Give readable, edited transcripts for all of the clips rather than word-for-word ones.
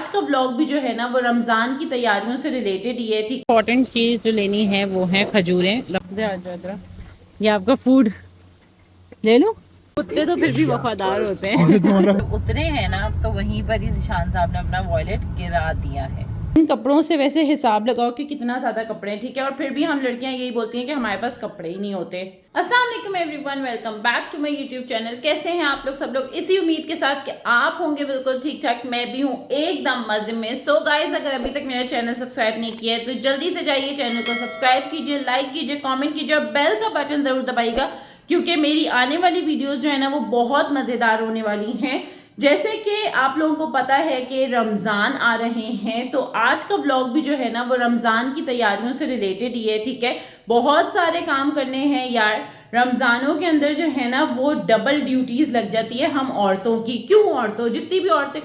आज का व्लॉग भी जो है ना वो रमज़ान की तैयारियों से रिलेटेड ही है। ठीक, इम्पोर्टेंट चीज जो लेनी है वो है खजूरें। ये आपका फूड ले लो। कुत्ते तो फिर भी वफादार होते हैं। उतरे हैं ना तो वहीं पर ही ज़िशान साहब ने अपना वॉलेट गिरा दिया है। इन कपड़ों से वैसे हिसाब लगाओ कि कितना ज़्यादा कपड़े हैं, ठीक है। और फिर भी हम लड़कियां यही बोलती हैं कि हमारे पास कपड़े ही नहीं होते। अस्सलाम वालेकुम everyone, welcome back to my YouTube channel. कैसे हैं आप लोग सब लोग? इसी उम्मीद के साथ कि आप होंगे बिल्कुल ठीक ठाक, मैं भी हूँ एकदम मजे में। सो गाइज, अगर अभी तक मेरा चैनल सब्सक्राइब नहीं किया है तो जल्दी से जाइए, चैनल को सब्सक्राइब कीजिए, लाइक कीजिए, कॉमेंट कीजिए और बेल का बटन जरूर दबाइएगा, क्योंकि मेरी आने वाली वीडियोज जो है ना वो बहुत मज़ेदार होने वाली हैं। जैसे कि आप लोगों को पता है कि रमज़ान आ रहे हैं, तो आज का व्लॉग भी जो है ना वो रमज़ान की तैयारियों से रिलेटेड ही है, ठीक है। बहुत सारे काम करने हैं यार। रमज़ानों के अंदर जो है ना वो डबल ड्यूटीज लग जाती है हम औरतों की। क्यों औरतों, जितनी भी औरतें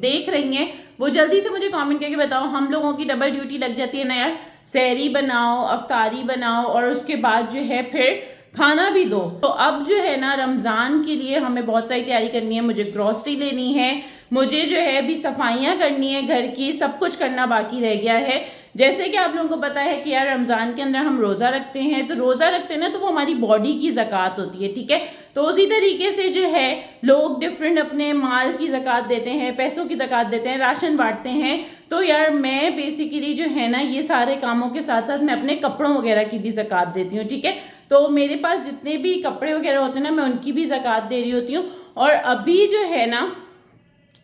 देख रही हैं वो जल्दी से मुझे कमेंट करके बताओ, हम लोगों की डबल ड्यूटी लग जाती है ना यार। सहरी बनाओ, अफ्तारी बनाओ और उसके बाद जो है फिर खाना भी दो। तो अब जो है ना रमज़ान के लिए हमें बहुत सारी तैयारी करनी है। मुझे ग्रोसरी लेनी है, मुझे जो है अभी सफाइयाँ करनी है, घर की सब कुछ करना बाकी रह गया है। जैसे कि आप लोगों को पता है कि यार रमज़ान के अंदर हम रोज़ा रखते हैं, तो रोज़ा रखते हैं ना तो वो हमारी बॉडी की ज़कात होती है, ठीक है। तो उसी तरीके से जो है लोग डिफरेंट अपने माल की ज़कात देते हैं, पैसों की ज़कात देते हैं, राशन बांटते हैं। तो यार मैं बेसिकली जो है ना ये सारे कामों के साथ साथ मैं अपने कपड़ों वगैरह की भी ज़कात देती हूँ, ठीक है। तो मेरे पास जितने भी कपड़े वगैरह होते हैं ना मैं उनकी भी ज़कात दे रही होती हूँ। और अभी जो है ना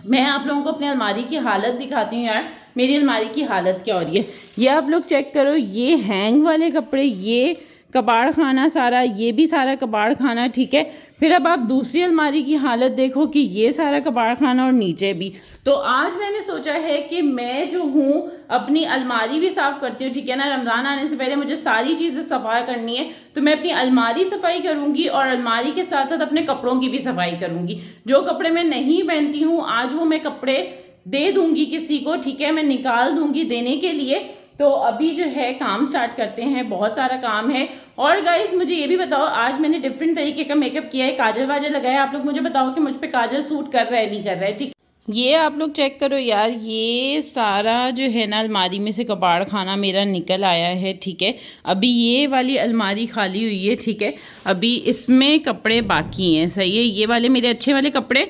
मैं आप लोगों को अपनी अलमारी की हालत दिखाती हूँ यार। मेरी अलमारी की हालत क्या हो रही है ये आप लोग चेक करो। ये हैंग वाले कपड़े, ये कबाड़ खाना सारा, ये भी सारा कबाड़ खाना, ठीक है। फिर अब आप दूसरी अलमारी की हालत देखो कि ये सारा कबाड़ खाना और नीचे भी। तो आज मैंने सोचा है कि मैं जो हूँ अपनी अलमारी भी साफ करती हूँ, ठीक है ना। रमज़ान आने से पहले मुझे सारी चीज़ें सफाई करनी है, तो मैं अपनी अलमारी सफाई करूँगी और अलमारी के साथ साथ अपने कपड़ों की भी सफाई करूँगी। जो कपड़े मैं नहीं पहनती हूँ आज वो मैं कपड़े दे दूंगी किसी को, ठीक है, मैं निकाल दूंगी देने के लिए। तो अभी जो है काम स्टार्ट करते हैं, बहुत सारा काम है। और गाइस मुझे ये भी बताओ, आज मैंने डिफरेंट तरीके का मेकअप किया है, काजल वाजल लगाया। आप लोग मुझे बताओ कि मुझ पे काजल सूट कर रहा है नहीं कर रहा है, ठीक। ये आप लोग चेक करो यार, ये सारा जो है ना अलमारी में से कबाड़ खाना मेरा निकल आया है, ठीक है। अभी ये वाली अलमारी खाली हुई है, ठीक है। अभी इसमें कपड़े बाकी हैं, सही है। ये वाले मेरे अच्छे वाले कपड़े,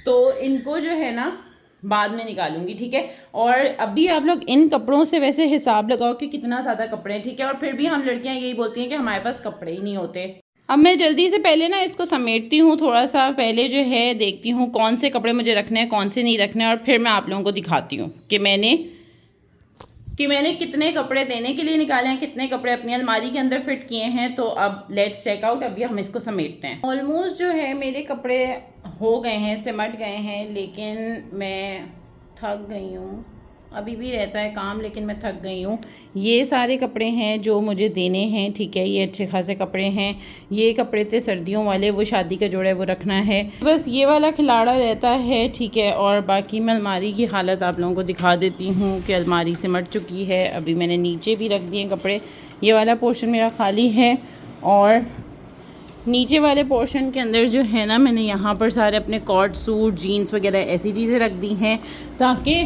तो इनको जो है ना बाद में निकालूंगी, ठीक है। और अभी आप लोग इन कपड़ों से वैसे हिसाब लगाओ कि कितना ज़्यादा कपड़े हैं, ठीक है। और फिर भी हम लड़कियां यही बोलती हैं कि हमारे पास कपड़े ही नहीं होते। अब मैं जल्दी से पहले ना इसको समेटती हूँ, थोड़ा सा पहले जो है देखती हूँ कौन से कपड़े मुझे रखने हैं कौन से नहीं रखने हैं, और फिर मैं आप लोगों को दिखाती हूँ कि मैंने कितने कपड़े देने के लिए निकाले हैं, कितने कपड़े अपनी अलमारी के अंदर फिट किए हैं। तो अब लेट्स चेक आउट, अभी हम इसको समेटते हैं। ऑलमोस्ट जो है मेरे कपड़े हो गए हैं, सिमट गए हैं, लेकिन मैं थक गई हूँ। अभी भी रहता है काम लेकिन मैं थक गई हूँ। ये सारे कपड़े हैं जो मुझे देने हैं, ठीक है। ये अच्छे खासे कपड़े हैं। ये कपड़े थे सर्दियों वाले, वो शादी का जोड़ा है वो रखना है, बस ये वाला खिलाड़ा रहता है, ठीक है। और बाकी मैं अलमारी की हालत आप लोगों को दिखा देती हूँ कि अलमारी सिमट चुकी है। अभी मैंने नीचे भी रख दिए कपड़े, ये वाला पोर्शन मेरा खाली है। और नीचे वाले पोर्शन के अंदर जो है ना मैंने यहाँ पर सारे अपने कॉट सूट जीन्स वगैरह ऐसी चीज़ें रख दी हैं, ताकि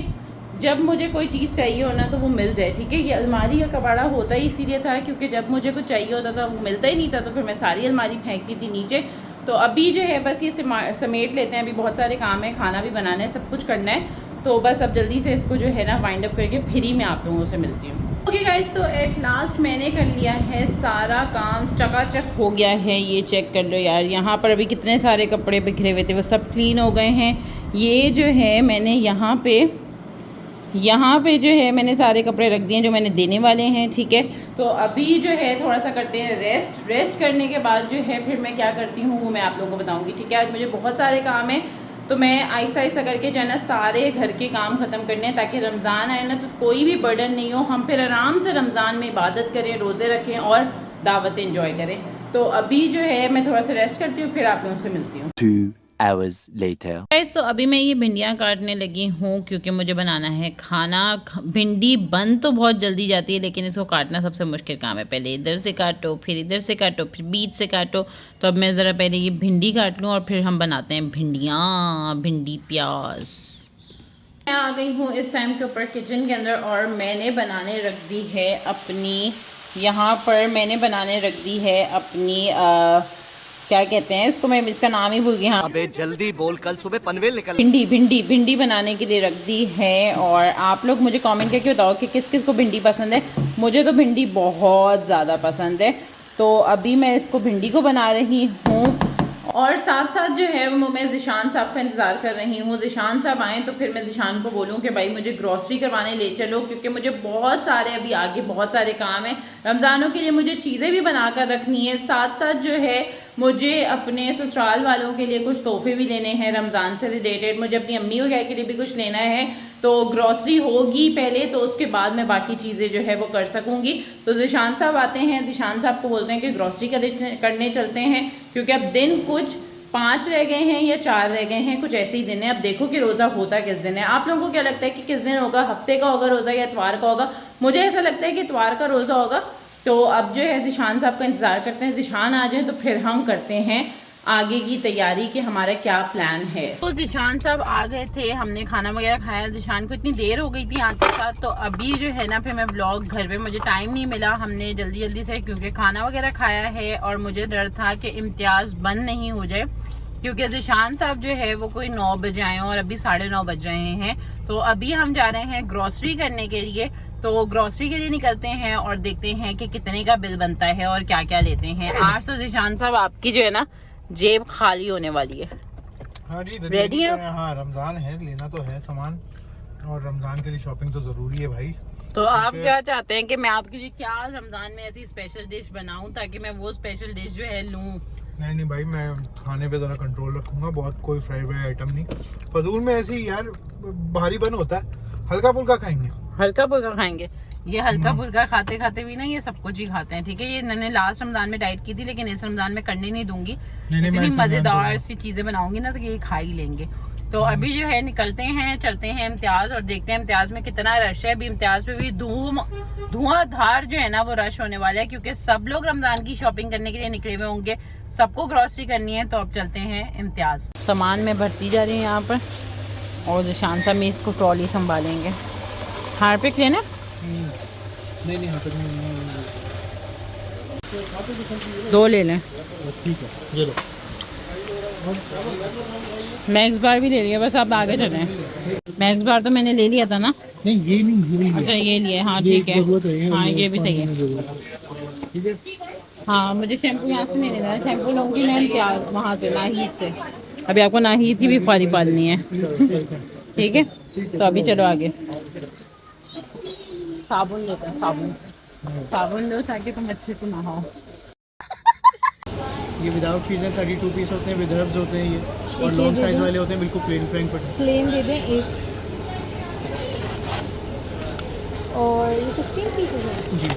जब मुझे कोई चीज़ चाहिए हो ना तो वो मिल जाए, ठीक है। ये अलमारी का कबाड़ा होता ही इसीलिए था क्योंकि जब मुझे कुछ चाहिए होता था वो मिलता ही नहीं था, तो फिर मैं सारी अलमारी फेंकती थी नीचे। तो अभी जो है बस ये समेट लेते हैं। अभी बहुत सारे काम है, खाना भी बनाना है, सब कुछ करना है। तो बस अब जल्दी से इसको जो है ना वाइंड अप करके फिर ही मैं आप लोगों से मिलती हूँ। ओके गाइस, तो एट लास्ट मैंने कर लिया है सारा काम, चकाचक हो गया है। ये चेक कर लो यार, यहाँ पर अभी कितने सारे कपड़े बिखरे हुए थे वो सब क्लीन हो गए हैं। ये जो है मैंने यहाँ पे जो है मैंने सारे कपड़े रख दिए जो मैंने देने वाले हैं, ठीक है। तो अभी जो है थोड़ा सा करते हैं रेस्ट करने के बाद जो है फिर मैं क्या करती हूँ वो मैं आप लोगों को बताऊँगी, ठीक है। आज मुझे बहुत सारे काम है, तो मैं आहिस्ता आहिस्ता करके जो है ना सारे घर के काम ख़त्म करने हैं, ताकि रमज़ान आए ना तो कोई भी बर्डन नहीं हो, हम फिर आराम से रमज़ान में इबादत करें, रोज़े रखें और दावतें इंजॉय करें। तो अभी जो है मैं थोड़ा सा रेस्ट करती हूँ, फिर आप लोगों से मिलती हूँ। 2 hours later. तो अभी मैं ये भिंडियाँ काटने लगी हूँ क्योंकि मुझे बनाना है खाना। भिंडी बन तो बहुत जल्दी जाती है लेकिन इसको काटना सबसे मुश्किल काम है। पहले इधर से काटो, फिर इधर से काटो, फिर बीच से काटो। तो अब मैं ज़रा पहले ये भिंडी काट लूँ और फिर हम बनाते हैं भिंडी प्याज। आ गई हूँ इस टाइम के ऊपर किचन के अंदर और मैंने बनाने रख दी है अपनी, यहाँ पर मैंने बनाने रख दी है अपनी क्या कहते हैं इसको, मैं इसका नाम ही भूल गई। हाँ, अबे जल्दी बोल, कल सुबह पनवेल निकल। भिंडी बनाने के लिए रख दी है। और आप लोग मुझे कमेंट करके बताओ कि किस किस को भिंडी पसंद है। मुझे तो भिंडी बहुत ज़्यादा पसंद है, तो अभी मैं इसको भिंडी को बना रही हूँ। और साथ साथ जो है वो मैं ज़िशान साहब का इंतज़ार कर रही हूँ। ज़िशान साहब आएँ तो फिर मैं ज़िशान को बोलूँ कि भाई मुझे ग्रॉसरी करवाने ले चलो, क्योंकि मुझे बहुत सारे अभी आगे बहुत सारे काम हैं। रमज़ानों के लिए मुझे चीज़ें भी बना कर रखनी है, साथ साथ जो है मुझे अपने ससुराल वालों के लिए कुछ तोहफे भी लेने हैं रमज़ान से रिलेटेड। मुझे अपनी अम्मी वगैरह के लिए भी कुछ लेना है, तो ग्रॉसरी होगी पहले, तो उसके बाद मैं बाकी चीज़ें जो है वो कर सकूँगी। तो ज़िशान साहब आते हैं, ज़िशान साहब को बोलते हैं कि ग्रॉसरी करने चलते हैं, क्योंकि अब दिन कुछ 5 रह गए हैं या 4 रह गए हैं, कुछ ऐसे ही दिन है। अब देखो कि रोज़ा होता किस दिन है। आप लोगों को क्या लगता है कि किस दिन होगा? हफ्ते का होगा रोज़ा या इतवार का होगा? मुझे ऐसा लगता है कि इतवार का रोज़ा होगा। तो अब जो है ज़िशान साहब का इंतज़ार करते हैं, ज़िशान आ जाए तो फिर हम करते हैं आगे की तैयारी कि हमारा क्या प्लान है। तो ज़िशान साहब आ गए थे, हमने खाना वगैरह खाया। ज़िशान को इतनी देर हो गई थी आते के साथ, तो अभी जो है ना फिर मैं व्लॉग घर पे, मुझे टाइम नहीं मिला, हमने जल्दी जल्दी से क्योंकि खाना वगैरह खाया है और मुझे डर था कि इम्तियाज़ बंद नहीं हो जाए, क्योंकि ज़िशान साहब जो है वो कोई 9 बजे आए और अभी 9:30 बज रहे हैं। तो अभी हम जा रहे हैं ग्रॉसरी करने के लिए, तो ग्रॉसरी के लिए निकलते हैं और देखते हैं कि कितने का बिल बनता है और क्या क्या लेते हैं। आज तो ज़िशान साहब आपकी जो है ना जेब खाली होने वाली है। हाँ जी, रेडी है? हाँ, रमजान है, लेना तो है सामान, और रमजान के लिए शॉपिंग तो जरूरी है भाई। तो आप क्या चाहते हैं कि मैं आपके लिए क्या रमजान में ऐसी स्पेशल डिश बनाऊं ताकि मैं वो स्पेशल डिश जो है लूं? नहीं भाई, मैं खाने पे जरा कंट्रोल रखूंगा, बहुत कोई फ्राई व्राई आइटम नहीं, फजूल में ऐसे ही यार भारी बन होता है, हल्का फुल्का खाएंगे। हल्का फुल्का खाएंगे? ये हल्का फुल्का खाते खाते भी ना ये सब कुछ ही खाते हैं, ठीक है। ये मैंने लास्ट रमजान में डाइट की थी, लेकिन इस रमजान में करने नहीं दूंगी। इतनी मजेदार सी चीजें बनाऊंगी ना कि ये खा ही लेंगे। तो अभी जो है निकलते हैं, चलते हैं इम्तियाज और देखते हैं इम्तियाज में कितना रश है। अभी इम्तियाज पे भी धुआंधार जो है ना वो रश होने वाला है, क्योंकि सब लोग रमजान की शॉपिंग करने के लिए निकले हुए होंगे, सबको ग्रॉसरी करनी है। तो अब चलते हैं इम्तियाज। सामान में भरती जा रही है यहाँ पर, और ज़िशान साहब में इसको ट्रॉली संभालेंगे। हार्पिक लेना? नहीं हाँ, नहीं। 2 ले लें। ठीक है, ये लो। मैक्स बार भी ले लिया, बस आप आगे चलें। मैक्स बार तो मैंने ले लिया था ना। नहीं ये नहीं, अच्छा ये लिए, हाँ ठीक है, हाँ ये भी सही है। ठीक है। हाँ मुझे शैम्पू यहाँ से नहीं लेना है, शैम्पू लूँगी मैं क्या वहाँ से नाहीद से। अभी आपको नाहीद की भी फारी पालनी है, ठीक है। तो अभी चलो आगे। साबुन लेते हैं, साबुन लो ताकि तुम अच्छे से नहाओ। ये विदाउट चीज़ें 32 पीस होते हैं, विद हर्ब्स होते हैं ये, और लॉन्ग साइज वाले होते हैं बिल्कुल प्लेन फ्रैंकफर्ट। प्लेन दे दें एक, और ये 16 पीसेस हैं जी,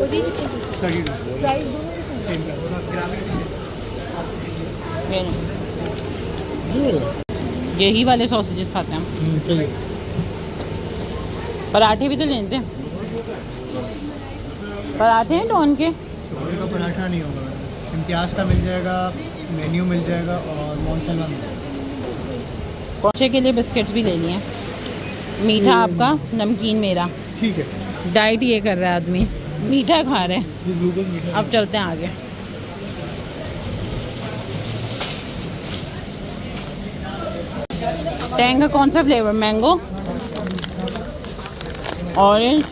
और ये कितने पीसेस 32 प्राइस दोनों के सेम? सेम ग्रामीण यही वाले सॉसेजेस खाते हैं हम। चाहिए। पराठे भी तो लेते हैं, पराठे हैं टोन के। छोले का पराठा नहीं होगा, इम्तियाज़ का मिल जाएगा, मेन्यू मिल जाएगा, और मोनसेला मिल जाएगा। बच्चे के लिए बिस्किट्स भी ले लिए, मीठा आपका, नमकीन मेरा। ठीक है। डाइट ये कर रहा है आदमी, मीठा खा रहे हैं। ये ग्लूकोज मीठा। अब चलते हैं आगे। टैंग का कौन सा फ्लेवर? मैंगो, ऑरेंज,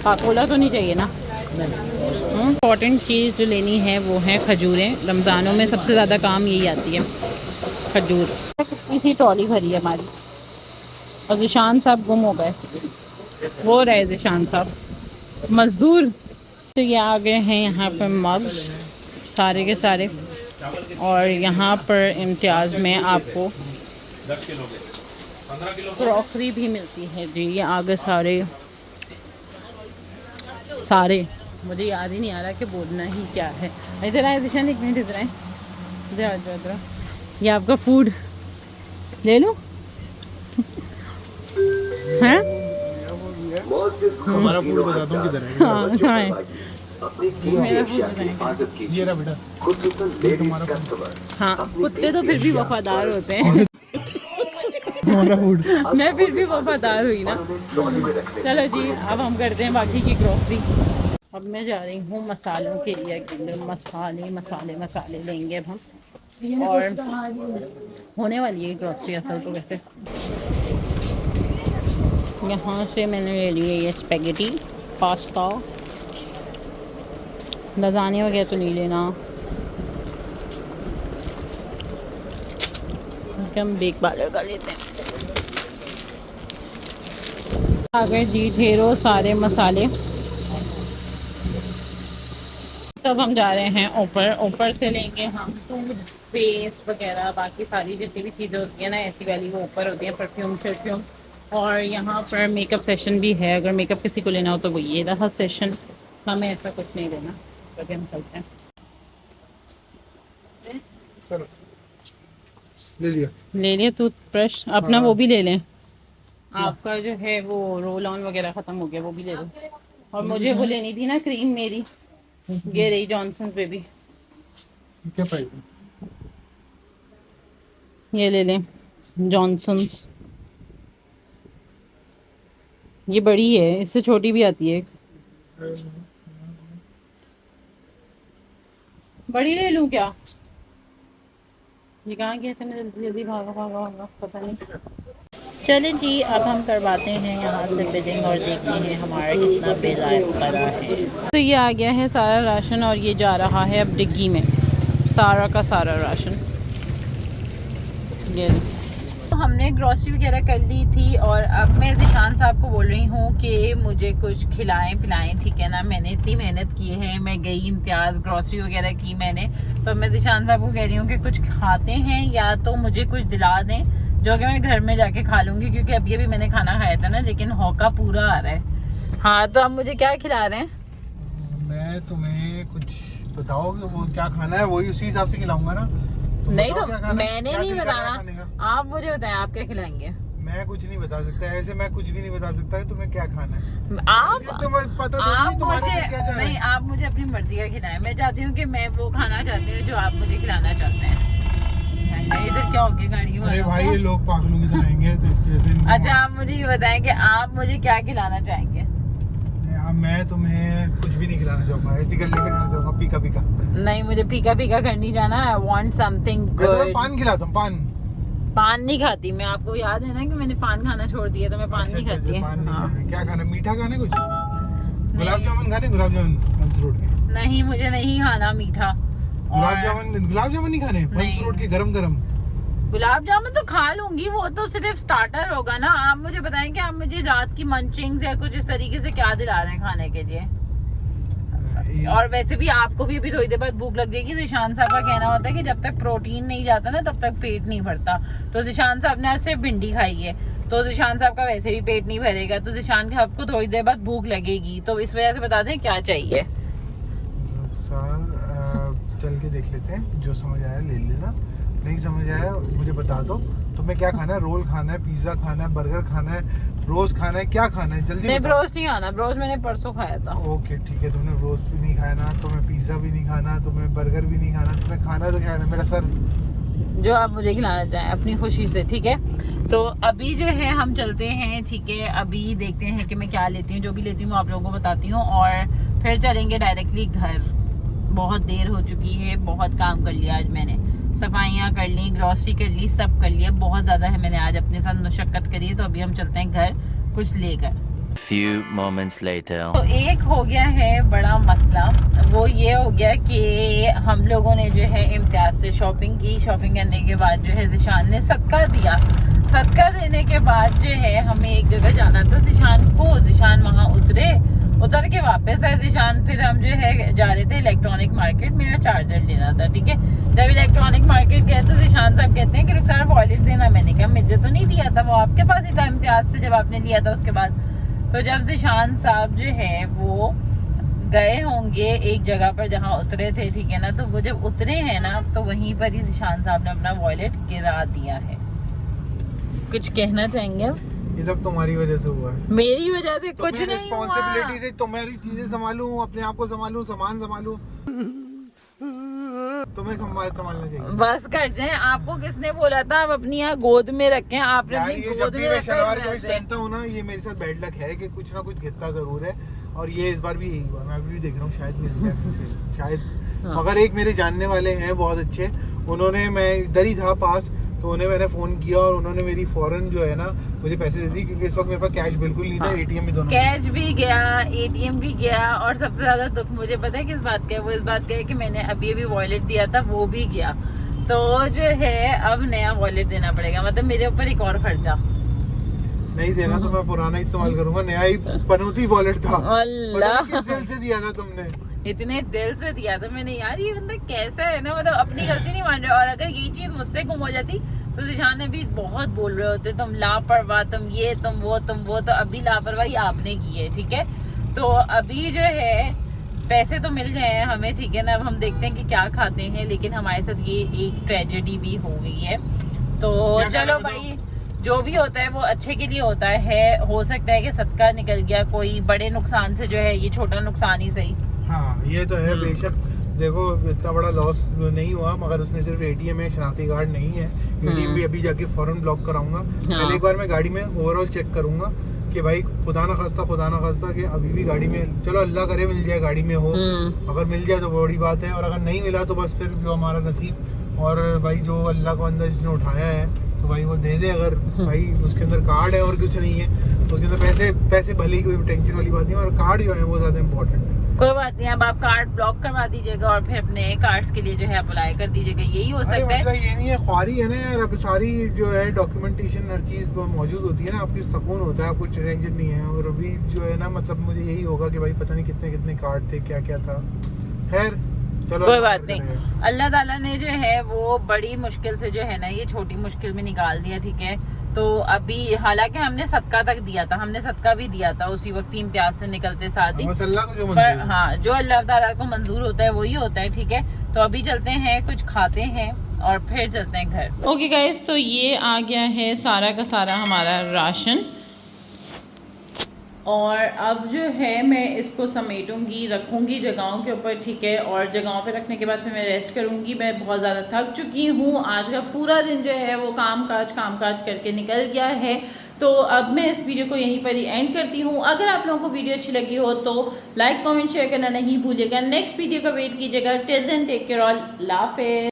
काकोला तो नहीं चाहिए ना। इम्पॉर्टेंट चीज़ जो लेनी है वो है खजूरें। रमज़ानों में सबसे ज़्यादा काम यही आती है, खजूर। इसी ट्रॉली भरी है हमारी, और ज़िशान साहब गुम हो गए, हो रहे ज़िशान साहब मज़दूर। तो ये आ गए हैं यहाँ पर मग्स सारे के सारे, और यहाँ पर इम्तियाज़ में आपको क्रॉकरी भी मिलती है जी। ये आगे सारे मुझे याद ही नहीं आ रहा कि बोलना ही क्या है। इधर आए ज़िशान, 1 मिनट इधर आए, इधर। ये आपका फूड ले लो। हैं? हमारा फूड बताता हूँ किधर है। हाँ हाँ, मेरा फूड बताएं। ये रहा बेटा, हाँ कुत्ते तो फिर भी वफादार होते हैं। तुम्हारा फूड। मैं फिर भी वफादार हुई ना। चलो जी, अब हम करते हैं बाकी की ग्रोसरी। अब मैं जा रही हूँ मसालों के लिए के अंदर। मसाले मसाले मसाले लेंगे अब हम। और होने वाली है ग्रोसरी असल तो वैसे। यहाँ से मैंने ले लिए ये स्पेगेटी, पास्ता, लजाने वगैरह तो नहीं लेना। हम बेक बालर का लेते हैं। आ गए जी ढेरों सारे मसाले। तब हम जा रहे हैं ऊपर से लेंगे हम टूथपेस्ट वगैरह, बाकी सारी जितनी भी चीज़ें होती हैं ना ऐसी वाली वो ऊपर होती हैं, परफ्यूम शर्फ्यूम। और यहाँ पर मेकअप सेशन भी है, अगर मेकअप किसी को लेना हो तो वो ये रहा सेशन। हमें ऐसा कुछ नहीं लेना, तो हम चलते हैं। चलो ले लिया टूथब्रश अपना। वो भी ले लें। आपका जो है वो रोल ऑन वगैरह ख़त्म हो गया, वो भी ले लो। और मुझे वो लेनी थी ना क्रीम मेरी, ये रही जॉनसन्स बेबी। क्या प्राइस? ये ले लें जॉनसन्स। ये बड़ी है, इससे छोटी भी आती है। बड़ी ले लूं क्या? ये कहाँ गया था? मैं जल्दी जल्दी भागा पता नहीं। चलें जी, अब हम करवाते हैं यहाँ से बिलिंग और देखते हैं हमारा कितना बिल आया है। तो ये आ गया है सारा राशन और ये जा रहा है अब डिग्गी में, सारा का सारा राशन। ये तो हमने ग्रॉसरी वगैरह कर ली थी और अब मैं ज़िशान साहब को बोल रही हूँ कि मुझे कुछ खिलाएं पिलाएं, ठीक है ना। मैंने इतनी मेहनत की है, मैं गई इम्तियाज़, ग्रॉसरी वगैरह की मैंने, तो मैं ज़िशान साहब को कह रही हूँ कि कुछ खाते हैं या तो मुझे कुछ दिला दें जो कि मैं घर में जाके खा लूँगी, क्योंकि अभी अभी मैंने खाना खाया था ना, लेकिन हौका पूरा आ रहा है। हाँ, तो आप मुझे क्या खिला रहे हैं? मैं तुम्हें कुछ बताओ कि वो क्या खाना है, वही उसी हिसाब से खिलाऊंगा ना। नहीं तो मैंने नहीं बताना, आप मुझे बताएं आप क्या खिलाएंगे। मैं कुछ नहीं बता सकता, ऐसे मैं कुछ भी नहीं बता सकता कि तुम्हें क्या खाना है। आप पता आप मुझे नहीं, आप मुझे अपनी मर्जी का खिलाएं। मैं चाहती हूँ कि मैं वो खाना चाहती हूँ जो आप मुझे खिलाना चाहते हैं। इधर क्या हो गया गाड़ी? अरे भाई ये लोग पागलों की तरह रहेंगे तो इसकी वजह से। अच्छा, आप मुझे ये बताएं कि आप मुझे क्या खिलाना चाहेंगे। मैं तुम्हें कुछ भी नहीं खिलाना चाहूंगा, ऐसी कर लेकर जाना चाहूंगा पीका पीका। नहीं, मुझे पीका पीका करनी जाना। I want something good. पान खिलाता हूँ। पान नहीं खाती मैं, आपको याद है ना कि मैंने पान खाना छोड़ दिया, तो मैं पान नहीं खाती है। क्या खाना? मीठा खाना? कुछ गुलाब जामुन खाने? गुलाब जामुन बंस रोड के? नहीं, मुझे नहीं खाना मीठा। गुलाब जामुन नहीं खाने बंस रोड के गरम गरम? गुलाब जामुन तो खा लूंगी, वो तो सिर्फ स्टार्टर होगा ना। आप मुझे बताएं कि आप मुझे रात की मंचिंग्स या कुछ इस तरीके से क्या दिला रहे हैं खाने के लिए। और वैसे भी आपको भी अभी थोड़ी देर बाद भूख लग जाएगी। ज़िशान साहब का कहना होता है कि जब तक प्रोटीन नहीं जाता ना तब तक पेट नहीं भरता। तो ज़िशान साहब ने आज सिर्फ भिंडी खाई है, तो ज़िशान साहब का वैसे भी पेट नहीं भरेगा, तो ज़िशान साहब को थोड़ी देर बाद भूख लगेगी। तो इस वजह से बता दें क्या चाहिए। चल के देख लेते हैं, जो समझ आया ले लेना, नहीं समझ आया मुझे बता दो। तुम्हें क्या खाना है? रोल खाना है, पिज्जा खाना है, बर्गर खाना है, रोज खाना है, क्या खाना है? जल्दी नहीं, ब्रोस्ट नहीं खाना। ब्रोस्ट मैंने परसों खाया था। ओके ठीक है, तुमने रोज भी नहीं खाना, तुम्हें पिज्जा भी नहीं खाना, तुम्हें बर्गर भी नहीं खाना, तुम्हें खाना तो क्या है मेरा सर, जो आप मुझे खिलाना चाहें अपनी खुशी से, ठीक है। तो अभी जो है हम चलते हैं, ठीक है। अभी देखते हैं कि मैं क्या लेती हूँ, जो भी लेती हूँ वो आप लोगों को बताती हूँ, और फिर चलेंगे डायरेक्टली घर। बहुत देर हो चुकी है, बहुत काम कर लिया आज मैंने, सफाइयाँ कर ली, ग्रॉसरी कर ली, सब कर लिया, बहुत ज़्यादा है। मैंने आज अपने साथ मुशक्कत करी है, तो अभी हम चलते हैं घर कुछ लेकर। Few moments later. तो एक हो गया है बड़ा मसला, वो ये हो गया कि हम लोगों ने जो है इम्तियाज से शॉपिंग की। शॉपिंग करने के बाद जो है ज़िशान ने सदका दिया। सदका देने के बाद जो है हमें एक जगह जाना था ज़िशान को। ज़िशान वहाँ उतर के वापस आए ज़िशान। फिर हम जो है जा रहे थे इलेक्ट्रॉनिक मार्केट, मेरा चार्जर लेना था, ठीक है। जब इलेक्ट्रॉनिक मार्केट गए तो ज़िशान साहब कहते हैं कि रुखसार वॉलेट देना। मैंने कहा मुझे तो नहीं दिया था, वो आपके पास ही था इम्तियाज से जब आपने लिया था उसके बाद। तो जब ज़िशान साहब जो है वो गए होंगे एक जगह पर जहाँ उतरे थे, ठीक है ना, तो वो जब उतरे हैं ना तो वहीं पर ही ज़िशान साहब ने अपना वॉलेट गिरा दिया है। कुछ कहना चाहेंगे आप? ये सब तुम्हारी वजह से हुआ है। मेरी वजह से कुछ नहीं हुआ। रिस्पॉन्सिबिलिटी से तुम्हारी चीजें संभालूं, अपने आप को संभालूं, सामान संभालूं, तुम्हें संभालना चाहिए। बस कर जाए, आपको किसने बोला था आप अपनी यहाँ गोद में रखें? आपने यार अपनी ये जब गोद भी में मैं रखा शनिवार इस को वजह भी से। पहनता हूँ ना, ये मेरे साथ बैड लक है कि कुछ ना कुछ गिरता जरूर है। और ये इस बार भी यही हुआ, मैं अभी भी देख रहा हूँ शायद मिल जाए फिर से शायद। हाँ। मगर एक मेरे जानने वाले हैं बहुत अच्छे, उन्होंने, मैं इधर ही था पास, तो उन्हें मैंने फोन किया और उन्होंने मेरी फौरन जो है ना मुझे पैसे दे दी, क्योंकि इस वक्त मेरे पास कैश बिल्कुल नहीं था। हाँ। एटीएम भी दोनों कैश भी गया, एटीएम भी गया, और सबसे ज्यादा दुख मुझे पता है किस बात का है? वो इस बात का है कि मैंने अभी वॉलेट दिया था, वो भी गया। तो जो है अब नया वॉलेट देना पड़ेगा, मतलब मेरे ऊपर एक और खर्चा। नहीं देना तो मैं पुराना इस्तेमाल करूंगा, नया ही पनौती वॉलेट था। अल्लाह, पता नहीं किस दिल से दिया था तुमने। इतने दिल से दिया था मैंने। यार ये बंदा कैसा है ना, मतलब अपनी गलती नहीं मान रहा। और अगर ये चीज मुझसे गुम हो जाती तो जिशान भी बहुत बोल रहे होते, तुम लापरवाह, तुम ये तुम वो। तो अभी लापरवाही आपने की है, ठीक है? तो अभी जो है पैसे तो मिल गए हैं हमें, ठीक है ना? अब हम देखते हैं कि क्या खाते हैं, लेकिन हमारे साथ ये एक ट्रेजेडी भी हो गई है। तो क्या चलो खाना भाई, जो भी होता है वो अच्छे के लिए होता है। हो सकता है कि सदका निकल गया, कोई बड़े नुकसान से जो है ये छोटा नुकसान ही सही। हाँ ये तो है बेशक। देखो इतना बड़ा लॉस नहीं हुआ, मगर उसमें सिर्फ एटीएम है, शनाख्ती कार्ड नहीं है। एटीएम भी अभी जाके फौरन ब्लॉक कराऊंगा। पहले एक बार मैं गाड़ी में ओवरऑल चेक करूंगा कि भाई खुदा ना खास्ता कि अभी भी गाड़ी में, चलो अल्लाह करे मिल जाए गाड़ी में हो, अगर मिल जाए तो बड़ी बात है, और अगर नहीं मिला तो बस फिर जो हमारा नसीब। और भाई जो अल्लाह को अंदर जिसने उठाया है तो भाई वो दे दे। अगर भाई उसके अंदर कार्ड है और कुछ नहीं है, उसके अंदर पैसे भले ही कोई टेंशन वाली बात नहीं है, और कार्ड जो है वो ज्यादा इम्पोर्टेंट है। कोई बात नहीं, अब आप कार्ड ब्लॉक करवा दीजिएगा और फिर अपने कार्ड्स के लिए जो है अप्लाई कर दीजिएगा, यही हो अरे सकता मसला है। ये नहीं है, ख्वारी है ना यार, अब सारी जो है डॉक्यूमेंटेशन हर चीज मौजूद होती है ना, आपकी सुकून होता है, आपको टेंशन नहीं है। और अभी जो है ना, मतलब मुझे यही होगा कि भाई पता नहीं कितने कितने कार्ड थे, क्या क्या था। खैर चलो, कोई बात नहीं, अल्लाह ताला ने जो है वो बड़ी मुश्किल से जो है ना ये छोटी मुश्किल में निकाल दिया, ठीक है? तो अभी हालांकि हमने सदका तक दिया था, हमने सदका भी दिया था उसी वक्त इम्तियाज से निकलते साथ ही। बस अल्लाह को जो पर मंजूर है। हाँ, जो अल्लाह ताला को मंजूर होता है वही होता है, ठीक है? तो अभी चलते हैं, कुछ खाते हैं और फिर चलते हैं घर। ओके गाइस, तो ये आ गया है सारा का सारा हमारा राशन, और अब जो है मैं इसको समेटूंगी, रखूंगी जगहों के ऊपर, ठीक है? और जगहों पे रखने के बाद फिर मैं रेस्ट करूंगी। मैं बहुत ज़्यादा थक चुकी हूँ, आज का पूरा दिन जो है वो काम काज करके निकल गया है। तो अब मैं इस वीडियो को यहीं पर ही एंड करती हूँ। अगर आप लोगों को वीडियो अच्छी लगी हो तो लाइक कमेंट शेयर करना नहीं भूलिएगा। नेक्स्ट वीडियो का वेट कीजिएगा। Till then take care all, अल्लाह हाफिज़।